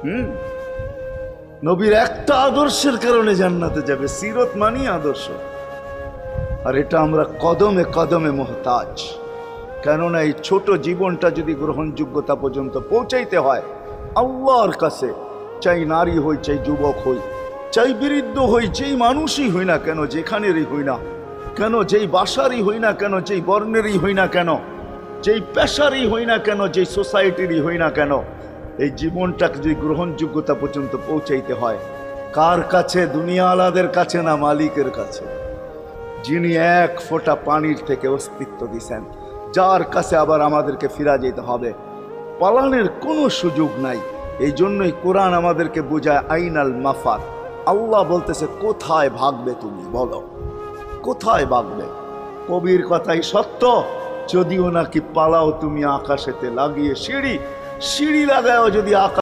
হুম, নবীর একটা আদর্শের কারণে জান্নাতে যাবে। সিরত মানি আদর্শ। আর এটা আমরা কদমে কদমে মোহতাজ। কেননা এই ছোট জীবনটা যদি গ্রহণযোগ্যতা পর্যন্ত পৌঁছাইতে হয় আল্লাহর কাছে, চাই নারী হই, চাই যুবক হই, চাই বৃদ্ধ হই, যেই মানুষই হই না কেন, যেখানেরই হই না কেন, যেই বাসারই হই না কেন, যেই বর্ণেরই হই না কেন, যেই পেশারই হই না কেন, যেই সোসাইটিরই হই না কেন, এই জীবনটাকে যদি গ্রহণযোগ্যতা পর্যন্ত পৌঁছাইতে হয় কার কাছে? দুনিয়াওয়ালাদের কাছে না, মালিকের কাছে, যিনি এক ফোঁটা পানির থেকে অস্তিত্ব দিছেন, যার কাছে আবার আমাদেরকে ফিরা যেতে হবে। পালানের কোনো সুযোগ নাই। এই জন্যই কোরআন আমাদেরকে বোঝায় আইনাল মাফার। আল্লাহ বলতেছে কোথায় ভাগবে তুমি, বলো কোথায় ভাগবে? কবির কথাই সত্য, যদিও নাকি পালাও তুমি আকাশেতে লাগিয়ে সিঁড়ি, সিঁড়ি লাগাও যদি আকাশ